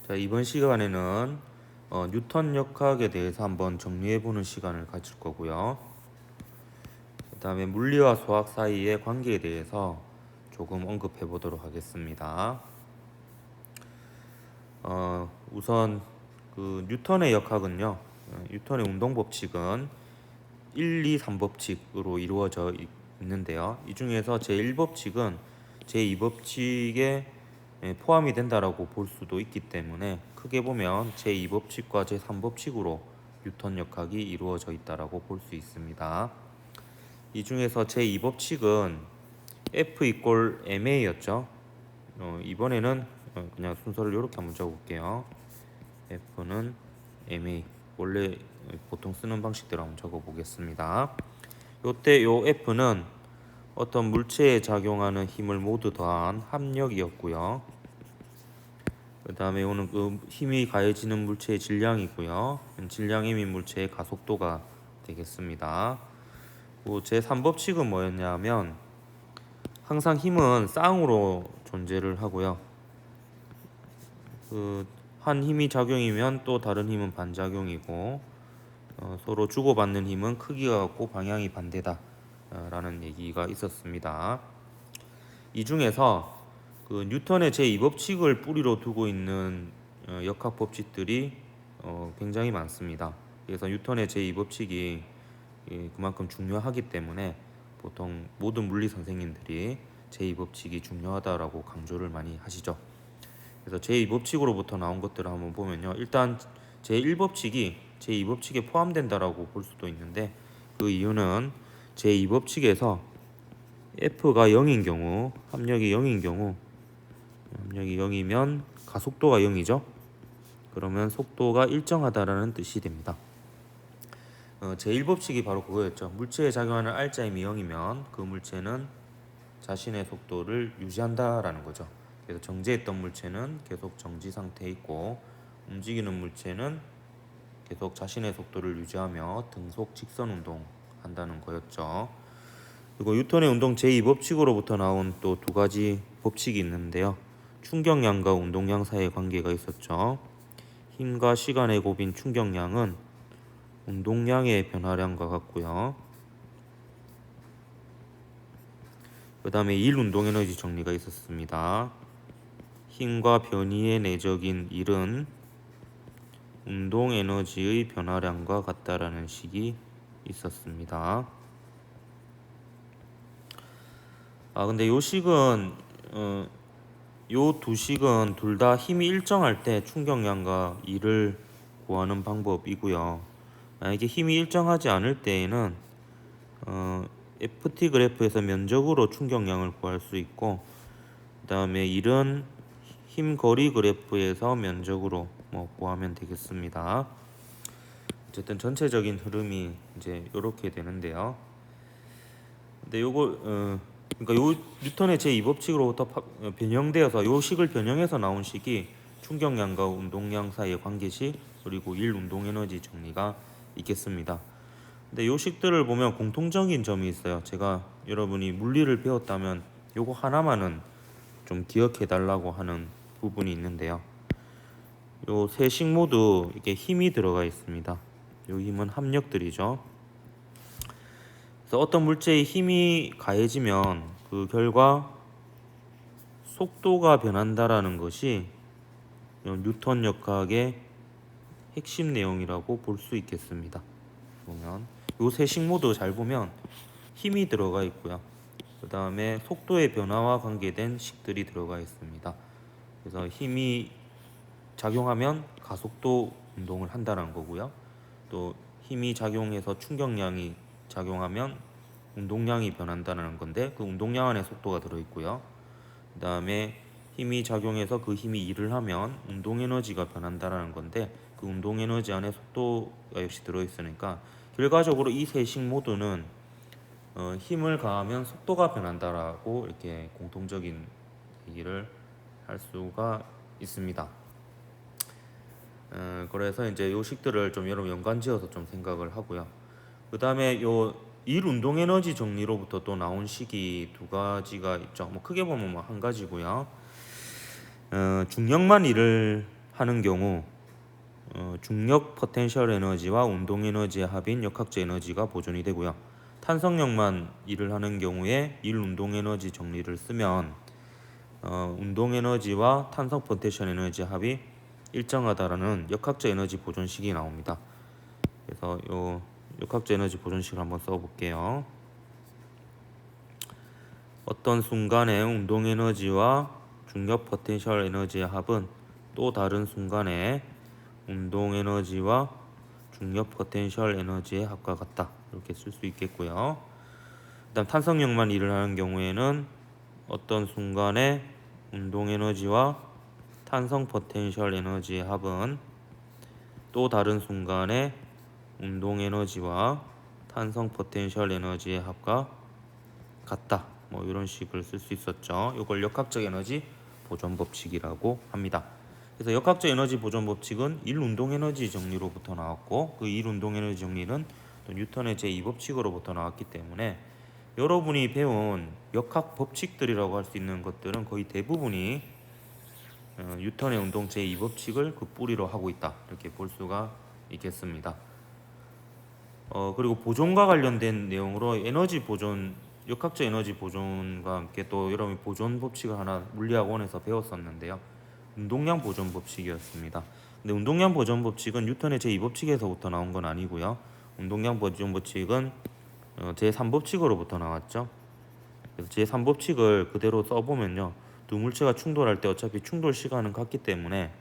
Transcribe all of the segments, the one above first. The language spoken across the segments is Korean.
자, 이번 시간에는 뉴턴 역학에 대해서 한번 정리해보는 시간을 가질 거고요. 그 다음에 물리와 수학 사이의 관계에 대해서 조금 언급해 보도록 하겠습니다. 우선 그 뉴턴의 역학은요, 뉴턴의 운동 법칙은 1, 2, 3법칙으로 이루어져 있는데요. 이 중에서 제1법칙은 제2법칙에 포함이 된다라고 볼 수도 있기 때문에 크게 보면 제2법칙과 제3법칙으로 뉴턴 역학이 이루어져 있다라고 볼 수 있습니다. 이 중에서 제2법칙은 F 이꼴 ma였죠. 이번에는 그냥 순서를 이렇게 한번 적어볼게요. F는 ma, 원래 보통 쓰는 방식대로 한번 적어보겠습니다. 요때 요 F는 어떤 물체에 작용하는 힘을 모두 더한 합력이었고요. 그 다음에 요는 그 힘이 가해지는 물체의 질량이고요. 질량임인 물체의 가속도가 되겠습니다. 제3법칙은 뭐였냐면 항상 힘은 쌍으로 존재를 하고요. 한 힘이 작용이면 또 다른 힘은 반작용이고 서로 주고받는 힘은 크기가 같고 방향이 반대다 라는 얘기가 있었습니다. 이 중에서 그 뉴턴의 제2법칙을 뿌리로 두고 있는 역학 법칙들이 굉장히 많습니다. 그래서 뉴턴의 제2법칙이 그만큼 중요하기 때문에 보통 모든 물리 선생님들이 제2법칙이 중요하다라고 강조를 많이 하시죠. 그래서 제2법칙으로부터 나온 것들을 한번 보면요. 일단 제1법칙이 제2법칙에 포함된다라고 볼 수도 있는데 그 이유는 제2법칙에서 F가 0인 경우, 합력이 0인 경우, 합력이 0이면 가속도가 0이죠. 그러면 속도가 일정하다라는 뜻이 됩니다. 제1법칙이 바로 그거였죠. 물체에 작용하는 R자임이 0이면 그 물체는 자신의 속도를 유지한다라는 거죠. 그래서 정지했던 물체는 계속 정지 상태에 있고 움직이는 물체는 계속 자신의 속도를 유지하며 등속 직선 운동한다는 거였죠. 그리고 뉴턴의 운동 제2법칙으로부터 나온 또 두 가지 법칙이 있는데요. 충격량과 운동량 사이의 관계가 있었죠. 힘과 시간의 곱인 충격량은 운동량의 변화량과 같고요. 그 다음에 일 운동 에너지 정리가 있었습니다. 힘과 변이의 내적인 일은 운동 에너지의 변화량과 같다라는 식이 있었습니다. 근데 요 식은 요 두 식은 둘 다 힘이 일정할 때 충격량과 일을 구하는 방법이고요. 만약에 힘이 일정하지 않을 때에는 FT 그래프에서 면적으로 충격량을 구할 수 있고 그 다음에 일은 힘 거리 그래프에서 면적으로 구하면 되겠습니다. 어쨌든 전체적인 흐름이 이제 이렇게 되는데요. 근데 요거 그러니까 요 뉴턴의 제2법칙으로부터 변형되어서 요 식을 변형해서 나온 식이 충격량과 운동량 사이의 관계식 그리고 일 운동 에너지 정리가 있겠습니다. 근데 요 식들을 보면 공통적인 점이 있어요. 제가 여러분이 물리를 배웠다면 요거 하나만은 좀 기억해 달라고 하는 부분이 있는데요. 요 세 식 모두 이렇게 힘이 들어가 있습니다. 요 힘은 합력들이죠. 그래서 어떤 물체의 힘이 가해지면 그 결과 속도가 변한다라는 것이 뉴턴 역학의 핵심 내용이라고 볼 수 있겠습니다. 보면 요 세 식 모두 잘 보면 힘이 들어가 있고요. 그 다음에 속도의 변화와 관계된 식들이 들어가 있습니다. 그래서 힘이 작용하면 가속도 운동을 한다는 거고요. 또 힘이 작용해서 충격량이 작용하면 운동량이 변한다는 건데 그 운동량 안에 속도가 들어있고요. 그 다음에 힘이 작용해서 그 힘이 일을 하면 운동 에너지가 변한다는 건데 그 운동 에너지 안에 속도가 역시 들어있으니까 결과적으로 이 세 식 모두는 힘을 가하면 속도가 변한다라고 이렇게 공통적인 얘기를 할 수가 있습니다. 그래서 이제 요 식들을 좀 여러분 연관지어서 좀 생각을 하고요. 그 다음에 요 일 운동 에너지 정리로부터 또 나온 식이 두 가지가 있죠. 크게 보면 한 가지고요. 중력만 일을 하는 경우 중력 포텐셜 에너지와 운동 에너지의 합인 역학적 에너지가 보존이 되고요. 탄성력만 일을 하는 경우에 일 운동 에너지 정리를 쓰면 운동 에너지와 탄성 포텐셜 에너지 합이 일정하다라는 역학적 에너지 보존식이 나옵니다. 그래서 요 역학적 에너지 보존식을 한번 써볼게요. 어떤 순간에 운동 에너지와 중력 포텐셜 에너지의 합은 또 다른 순간에 운동 에너지와 중력 포텐셜 에너지의 합과 같다. 이렇게 쓸 수 있겠고요. 일단 탄성력만 일을 하는 경우에는 어떤 순간에 운동 에너지와 탄성 포텐셜 에너지의 합은 또 다른 순간에 운동 에너지와 탄성 포텐셜 에너지의 합과 같다. 뭐 이런 식을 쓸 수 있었죠. 이걸 역학적 에너지 보존 법칙이라고 합니다. 그래서 역학적 에너지 보존 법칙은 일 운동 에너지 정리로부터 나왔고 그 일 운동 에너지 정리는 또 뉴턴의 제2법칙으로부터 나왔기 때문에 여러분이 배운 역학 법칙들이라고 할 수 있는 것들은 거의 대부분이 뉴턴의 운동 제2법칙을 그 뿌리로 하고 있다. 이렇게 볼 수가 있겠습니다. 그리고 보존과 관련된 내용으로 에너지 보존, 역학적 에너지 보존과 함께 또 여러분이 보존 법칙을 하나 물리학원에서 배웠었는데요. 운동량 보존 법칙이었습니다. 근데 운동량 보존 법칙은 뉴턴의 제2법칙에서부터 나온 건 아니고요. 운동량 보존 법칙은 제3법칙으로부터 나왔죠. 그래서 제3법칙을 그대로 써보면요. 두 물체가 충돌할 때 어차피 충돌 시간은 같기 때문에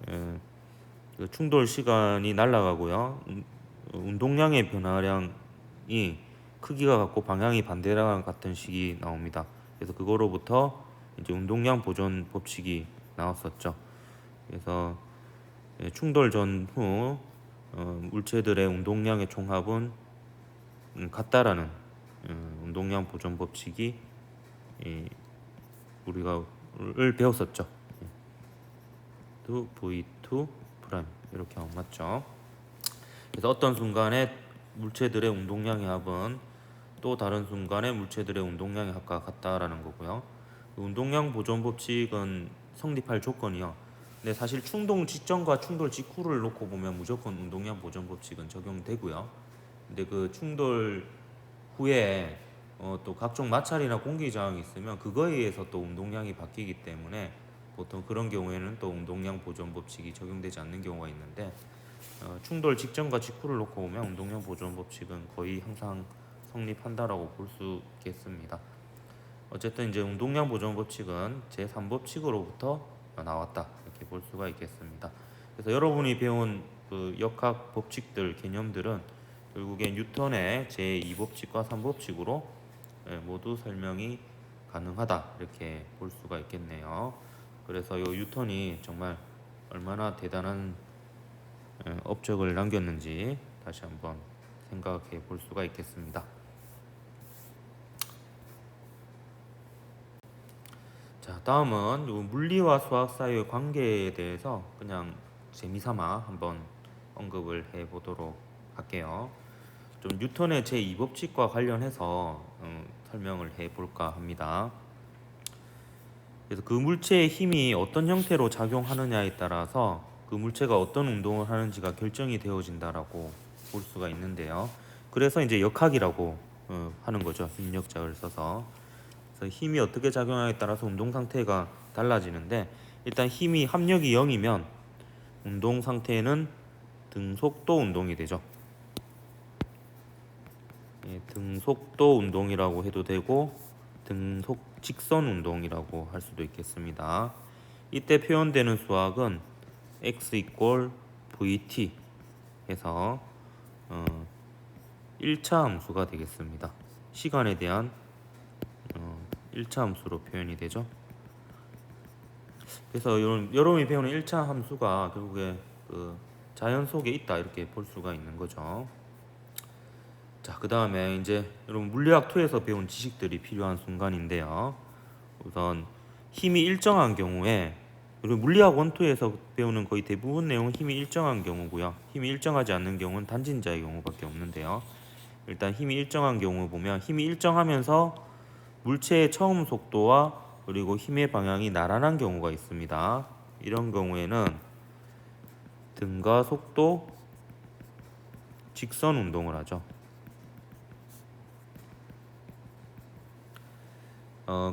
그 충돌 시간이 날아가고요. 운동량의 변화량이 크기가 같고 방향이 반대랑 같은 식이 나옵니다. 그래서 그거로부터 이제 운동량 보존 법칙이 나왔었죠. 그래서 충돌 전후 물체들의 운동량의 총합은 같다라는 운동량 보존 법칙이 우리가 배웠었죠. V2 프라임 이렇게 하면 맞죠. 그래서 어떤 순간에 물체들의 운동량의 합은 또 다른 순간에 물체들의 운동량의 합과 같다라는 거고요. 운동량 보존 법칙은 성립할 조건이요. 근데 사실 충돌 직전과 충돌 직후를 놓고 보면 무조건 운동량 보존 법칙은 적용되고요. 근데 그 충돌 후에 또 각종 마찰이나 공기 저항이 있으면 그거에 의해서 또 운동량이 바뀌기 때문에 보통 그런 경우에는 또 운동량 보존 법칙이 적용되지 않는 경우가 있는데 충돌 직전과 직후를 놓고 보면 운동량 보존 법칙은 거의 항상 성립한다라고 볼 수 있겠습니다. 어쨌든 이제 운동량 보존 법칙은 제3법칙으로부터 나왔다 이렇게 볼 수가 있겠습니다. 그래서 여러분이 배운 그 역학 법칙들 개념들은 결국에 뉴턴의 제2법칙과 3법칙으로 모두 설명이 가능하다 이렇게 볼 수가 있겠네요. 그래서 이 뉴턴이 정말 얼마나 대단한 업적을 남겼는지 다시 한번 생각해 볼 수가 있겠습니다. 자, 다음은 물리와 수학 사이의 관계에 대해서 그냥 재미삼아 한번 언급을 해 보도록 할게요. 좀 뉴턴의 제2법칙과 관련해서 설명을 해 볼까 합니다. 그래서 그 물체의 힘이 어떤 형태로 작용하느냐에 따라서 그 물체가 어떤 운동을 하는지가 결정이 되어진다라고 볼 수가 있는데요. 그래서 이제 역학이라고 하는 거죠. 입력자를 써서. 그래서 힘이 어떻게 작용하냐에 따라서 운동 상태가 달라지는데 일단 힘이 합력이 0이면 운동 상태는 등속도 운동이 되죠. 등속도 운동이라고 해도 되고 등속 직선 운동이라고 할 수도 있겠습니다. 이때 표현되는 수학은 x = vt 해서 1차 함수가 되겠습니다. 시간에 대한 1차 함수로 표현이 되죠. 그래서 여러분이 배우는 1차 함수가 결국에 그 자연 속에 있다 이렇게 볼 수가 있는 거죠. 자, 그 다음에 이제 여러분 물리학 2에서 배운 지식들이 필요한 순간인데요. 우선 힘이 일정한 경우에 그리고 물리학 1, 2에서 배우는 거의 대부분 내용은 힘이 일정한 경우고요. 힘이 일정하지 않는 경우는 단진자의 경우밖에 없는데요. 일단 힘이 일정한 경우 보면 힘이 일정하면서 물체의 처음 속도와 그리고 힘의 방향이 나란한 경우가 있습니다. 이런 경우에는 등가 속도 직선 운동을 하죠.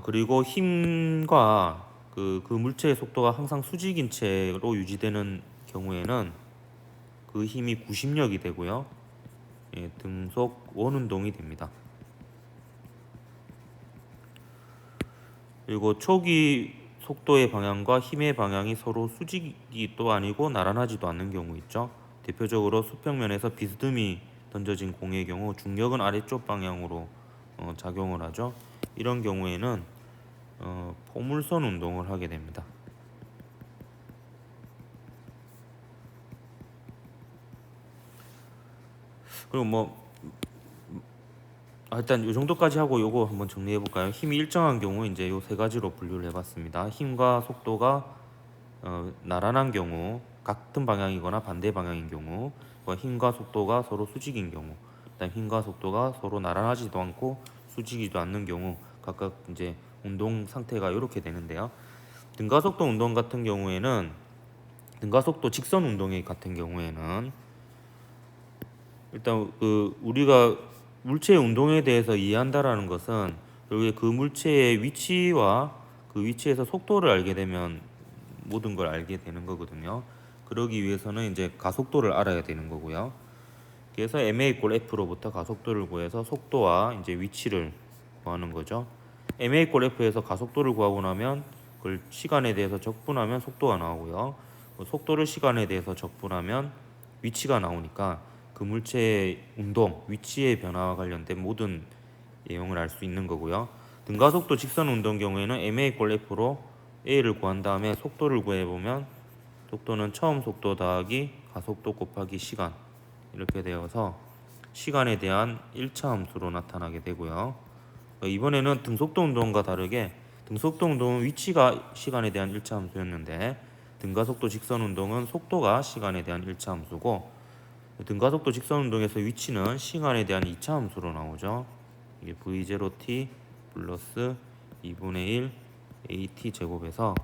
그리고 힘과 그 물체의 속도가 항상 수직인 채로 유지되는 경우에는 그 힘이 구심력이 되고요. 예, 등속 원운동이 됩니다. 그리고 초기 속도의 방향과 힘의 방향이 서로 수직이 또 아니고 나란하지도 않는 경우 있죠. 대표적으로 수평면에서 비스듬히 던져진 공의 경우 중력은 아래쪽 방향으로 작용을 하죠. 이런 경우에는 포물선 운동을 하게 됩니다. 그리고 일단 이 정도까지 하고 요거 한번 정리해 볼까요? 힘이 일정한 경우 이제 요 세 가지로 분류를 해봤습니다. 힘과 속도가 나란한 경우, 같은 방향이거나 반대 방향인 경우, 힘과 속도가 서로 수직인 경우, 그다음 힘과 속도가 서로 나란하지도 않고 수직이지도 않는 경우 각각 이제 운동 상태가 이렇게 되는데요. 등가속도 운동 같은 경우에는 등가속도 직선 운동의 같은 경우에는 일단 그 우리가 물체의 운동에 대해서 이해한다라는 것은 결국에 그 물체의 위치와 그 위치에서 속도를 알게 되면 모든 걸 알게 되는 거거든요. 그러기 위해서는 이제 가속도를 알아야 되는 거고요. 그래서 ma = f로부터 가속도를 구해서 속도와 이제 위치를 구하는 거죠. ma = f에서 가속도를 구하고 나면 그걸 시간에 대해서 적분하면 속도가 나오고요. 속도를 시간에 대해서 적분하면 위치가 나오니까 그 물체의 운동, 위치의 변화와 관련된 모든 내용을 알 수 있는 거고요. 등가속도 직선 운동 경우에는 ma = f로 a를 구한 다음에 속도를 구해보면 속도는 처음 속도 더하기 가속도 곱하기 시간 이렇게 되어서 시간에 대한 1차 함수로 나타나게 되고요. 이번에는 등속도 운동과 다르게 등속도 운동은 위치가 시간에 대한 1차 함수였는데 등가속도 직선 운동은 속도가 시간에 대한 1차 함수고 등가속도 직선 운동에서 위치는 시간에 대한 2차 함수로 나오죠. 이게 v0t 플러스 2분의 1 at 제곱에서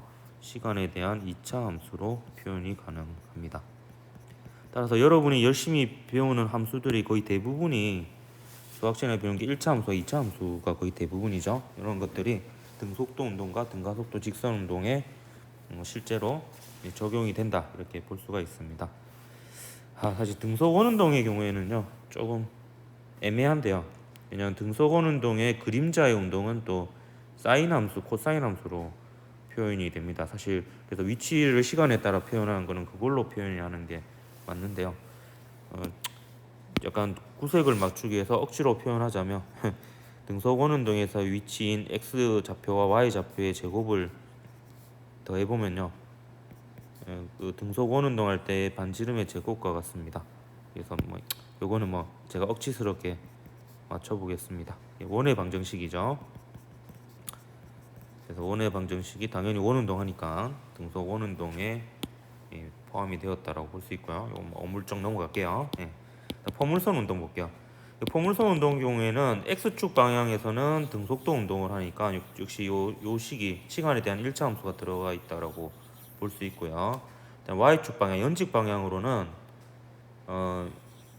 시간에 대한 2차 함수로 표현이 가능합니다. 따라서 여러분이 열심히 배우는 함수들이 거의 대부분이 수학시간에 배우는 게 1차 함수와 2차 함수가 거의 대부분이죠. 이런 것들이 등속도 운동과 등가속도 직선 운동에 실제로 적용이 된다 이렇게 볼 수가 있습니다. 사실 등속 원운동의 경우에는요 조금 애매한데요. 왜냐하면 등속 원운동의 그림자의 운동은 또 사인 함수, 코사인 함수로 표현이 됩니다. 사실 그래서 위치를 시간에 따라 표현하는 거는 그걸로 표현이 하는 게 맞는데요. 약간 구색을 맞추기 위해서 억지로 표현하자면 등속 원운동에서 위치인 x 좌표와 y 좌표의 제곱을 더해보면요 그 등속 원운동 할 때 반지름의 제곱과 같습니다. 그래서 요거는 제가 억지스럽게 맞춰보겠습니다. 원의 방정식이죠. 그래서 원의 방정식이 당연히 원운동 하니까 등속 원운동에 포함이 되었다라고 볼 수 있고요. 이거 어물쩍 넘어갈게요. 포물선 운동 볼게요. 포물선 운동 경우에는 x축 방향에서는 등속도 운동을 하니까 역시 요 식이 시간에 대한 1차 함수가 들어가 있다라고 볼 수 있고요. y축 방향, 연직 방향으로는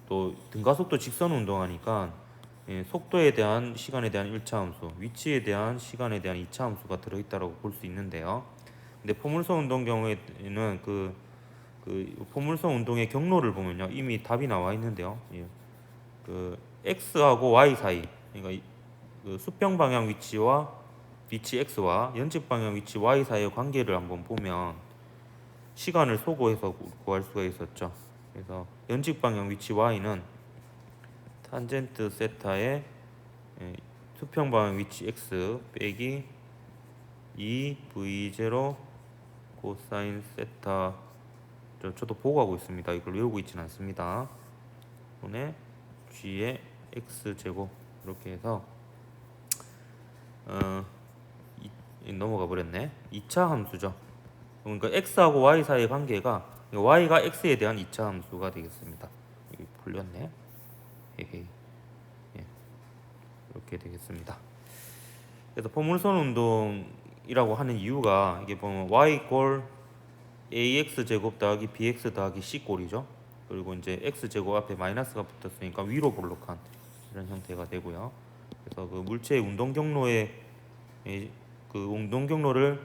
또 등가속도 직선 운동하니까 속도에 대한 시간에 대한 1차 함수, 위치에 대한 시간에 대한 2차 함수가 들어있다고 볼 수 있는데요. 근데 포물선 운동 경우에는 그 포물선 운동의 경로를 보면요 이미 답이 나와 있는데요. 그 x하고 y 사이, 그러니까 그 수평 방향 위치와 위치 x와 연직 방향 위치 y 사이의 관계를 한번 보면 시간을 소거해서 구할 수가 있었죠. 그래서 연직 방향 위치 y는 탄젠트 세타의 수평 방향 위치 x 빼기 2v0 코사인 세타. 저도 보고 하고 있습니다. 이걸 외우고 있지는 않습니다. 분의 g의 x 제곱 이렇게 해서 넘어가 버렸네. 2차 함수죠. 그러니까 x하고 y 사이의 관계가 y가 x에 대한 2차 함수가 되겠습니다. 여기 풀렸네. 헤헤. 이렇게 되겠습니다. 그래서 포물선 운동이라고 하는 이유가 이게 보면 y 꼴 ax 제곱 더하기 bx 더하기 c 꼴이죠. 그리고 이제 x 제곱 앞에 마이너스가 붙었으니까 위로 볼록한 이런 형태가 되고요. 그래서 그 물체의 운동 경로의 그 운동 경로를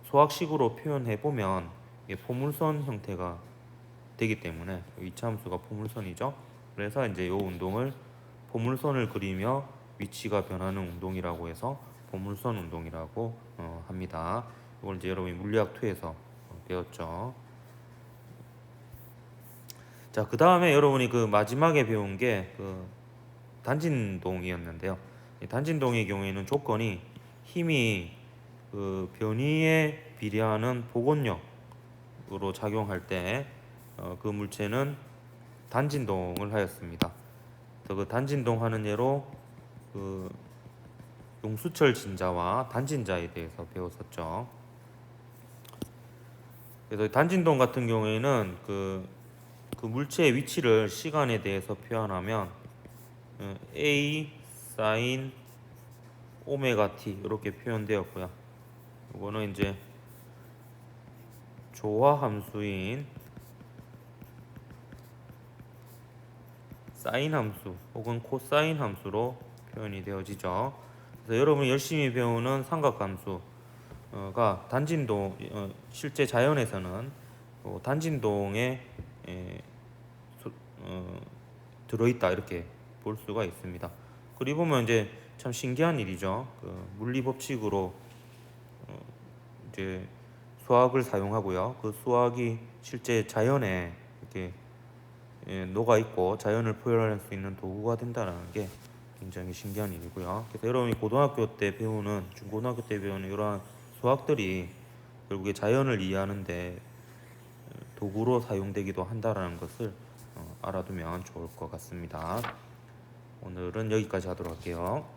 소학식으로 표현해 보면 이게 포물선 형태가 되기 때문에 이차함수가 포물선이죠. 그래서 이제 이 운동을 포물선을 그리며 위치가 변하는 운동이라고 해서 포물선 운동이라고 합니다. 이걸 이제 여러분이 물리학 2에서 배웠죠. 자, 그 다음에 여러분이 그 마지막에 배운 게 그 단진동이었는데요. 이 단진동의 경우에는 조건이 힘이 그 변위에 비례하는 복원력으로 작용할 때 그 물체는 단진동을 하였습니다. 그래서 그 단진동 하는 예로 그 용수철 진자와 단진자에 대해서 배웠었죠. 그래서 단진동 같은 경우에는 그 물체의 위치를 시간에 대해서 표현하면 A 사인 오메가 t 이렇게 표현되었고요. 이거는 이제 조화 함수인 사인 함수 혹은 코사인 함수로 표현이 되어지죠. 그래서 여러분이 열심히 배우는 삼각함수가 단진동 실제 자연에서는 단진동에 들어있다 이렇게 볼 수가 있습니다. 그리고 보면 이제 참 신기한 일이죠. 그 물리 법칙으로 이제 수학을 사용하고요. 그 수학이 실제 자연에 이렇게 녹아 있고 자연을 표현할 수 있는 도구가 된다는 게 굉장히 신기한 일이고요. 그래서 여러분이 고등학교 때 배우는 중고등학교 때 배우는 이러한 수학들이 결국에 자연을 이해하는데 도구로 사용되기도 한다라는 것을 알아두면 좋을 것 같습니다. 오늘은 여기까지 하도록 할게요.